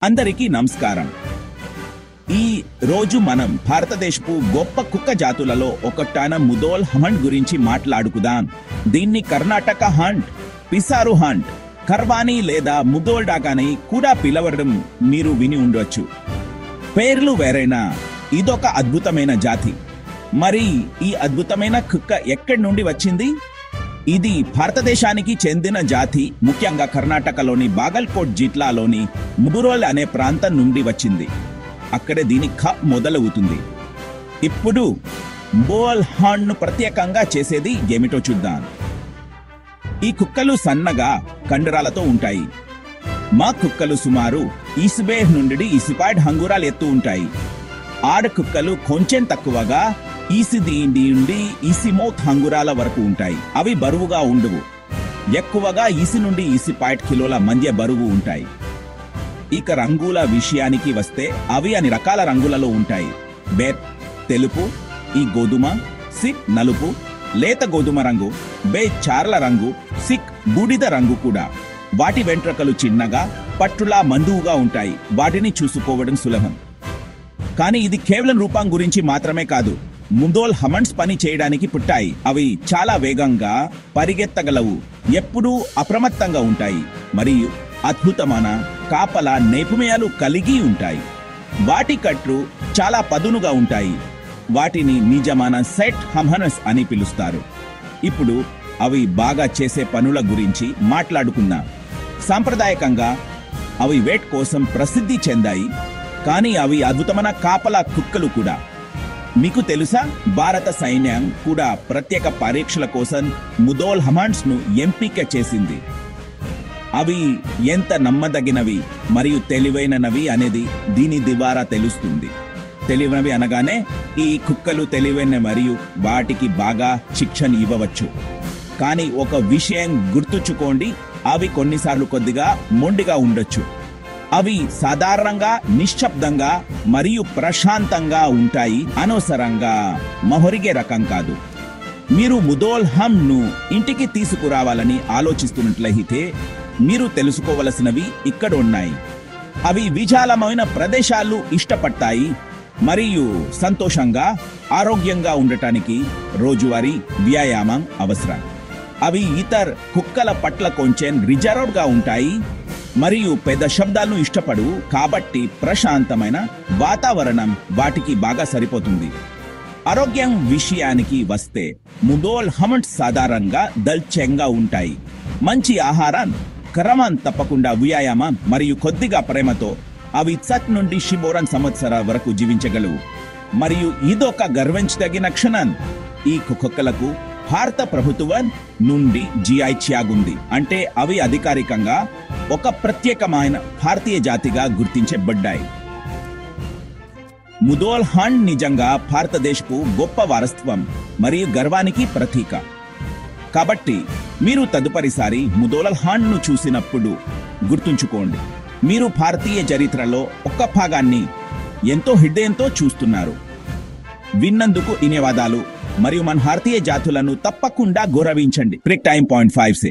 అందరికీ నమస్కారం. ఈ రోజు మనం భారతదేశపు గొప్ప కుక్క జాతులలో ఒకటైన ముధోల్ హంట్ గురించి మాట్లాడుకుందాం. దీన్ని కర్ణాటక హంట్, పిసారు హంట్, కర్వానీ లేదా ముధోల్ డాగ్ అని కూడా పిలవడం మీరు విని ఉండవచ్చు. పేర్లు వేరైనా ఇదొక అద్భుతమైన జాతి. మరి ఈ అద్భుతమైన కుక్క ఎక్కడి నుండి వచ్చింది? ఇది భారతదేశానికి చెందిన జాతి. ముఖ్యంగా కర్ణాటకలోని బాగల్కోట్ జిల్లాలోని ముధోల్ అనే ప్రాంతం నుండి వచ్చింది. అక్కడే దీని కప్ మొదలవుతుంది. ఇప్పుడు ముధోల్ హంట్ ను ప్రత్యేకంగా చేసేది ఏమిటో చూద్దాం. ఈ కుక్కలు సన్నగా కండరాలతో ఉంటాయి. మా కుక్కలు సుమారు 20 నుండి 25 హంగురాలు ఎత్తు ఉంటాయి. ఆడ కుక్కలు కొంచెం తక్కువగా 20 నుండి 25 హంగురాల వరకు ఉంటాయి. అవి బరువుగా ఉండవు. ఎక్కువగా 20 నుండి 25 కిలోల మధ్య బరువు ఉంటాయి. ఇక రంగుల విషయానికి వస్తే అవి అన్ని రకాల రంగులలో ఉంటాయి. బేర్ తెలుపు, ఈ గోధుమ, సిక్ నలుపు, లేత గోధుమ రంగు, బే చార్ల రంగు, సిక్ బూడిద రంగు కూడా. వాటి వెంట్రుకలు చిన్నగా పట్టులా మందువుగా ఉంటాయి. వాటిని చూసుకోవడం సులభం. కానీ ఇది కేవలం రూపం గురించి మాత్రమే కాదు. ముధోల్ హంట్స్ పని చేయడానికి పుట్టాయి. అవి చాలా వేగంగా పరిగెత్తగలవు, ఎప్పుడూ అప్రమత్తంగా ఉంటాయి మరియు అద్భుతమైన కాపల నైపుణ్యాలు కలిగి ఉంటాయి. వాటి కట్లు చాలా పదునుగా ఉంటాయి. వాటిని నిజమైన సెట్ హంట్స్ అని పిలుస్తారు. ఇప్పుడు అవి బాగా చేసే పనుల గురించి మాట్లాడుకుందాం. సాంప్రదాయకంగా అవి వేట్ కోసం ప్రసిద్ధి చెందాయి. కానీ అవి అద్భుతమైన కాపల కుక్కలు కూడా. మీకు తెలుసా, భారత సైన్యం కూడా ప్రత్యేక పరీక్షల కోసం ముధోల్ హంట్స్ ను ఎంపిక చేసింది. అవి ఎంత నమ్మదగినవి మరియు తెలివైనవి అనేది దీని ద్వారా తెలుస్తుంది. తెలివైనవి అనగానే ఈ కుక్కలు తెలివైన మరియు వాటికి బాగా శిక్షణ ఇవ్వవచ్చు. కానీ ఒక విషయం గుర్తుంచుకోండి, అవి కొన్నిసార్లు కొద్దిగా మొండిగా ఉండొచ్చు. అవి సాధారణంగా నిశ్శబ్దంగా మరియు ప్రశాంతంగా ఉంటాయి. అనవసరంగా మొహరిగే రకం కాదు. మీరు ముధోల్ హంట్ ను ఇంటికి తీసుకురావాలని ఆలోచిస్తున్నట్లయితే మీరు తెలుసుకోవలసినవి ఇక్కడ ఉన్నాయి. అవి విశాలమైన ప్రదేశాలు ఇష్టపడతాయి మరియు సంతోషంగా ఆరోగ్యంగా ఉండటానికి రోజువారీ వ్యాయామం అవసరం. అవి ఇతర కుక్కల పట్ల కొంచెం రిజర్వ్డ్ గా ఉంటాయి మరియు పెద్ద శబ్దాలను ఇష్టపడు. కాబట్టి ప్రశాంతమైన వాతావరణం వాటికి బాగా సరిపోతుంది. ఆరోగ్యం విషయానికి వస్తే ముధోల్ హంట్స్ సాధారణంగా దల్చెంగా ఉంటాయి. మంచి ఆహారం, క్రమం తప్పకుండా వ్యాయామం మరియు కొద్దిగా ప్రేమతో అవి సత్ నుండి శిబోరన్ సంవత్సరాల వరకు జీవించగలవు. మరియు ఇదొక గర్వించదగిన క్షణం. ఈ కుక్కలకు భారత ప్రభుత్వం నుండి GI ట్యాగ్ ఉంది. అంటే అవి అధికారికంగా ఒక ప్రత్యేకమైన భారతీయ జాతిగా గుర్తించబడ్డాయి. ముధోల్ హంట్ నిజంగా భారతదేశపు గొప్ప వారసత్వం మరియు గర్వానికి ప్రతీక. కాబట్టి మీరు తదుపరిసారి ముధోల్ హంట్ ను చూసినప్పుడు గుర్తుంచుకోండి, మీరు భారతీయ చరిత్రలో ఒక భాగాన్ని ఎంతో హృదయంతో చూస్తున్నారు. విన్నందుకు ధన్యవాదాలు మరియు మన భారతీయ జాతులను తప్పకుండా గౌరవించండి. బ్రేక్ టైం 5 से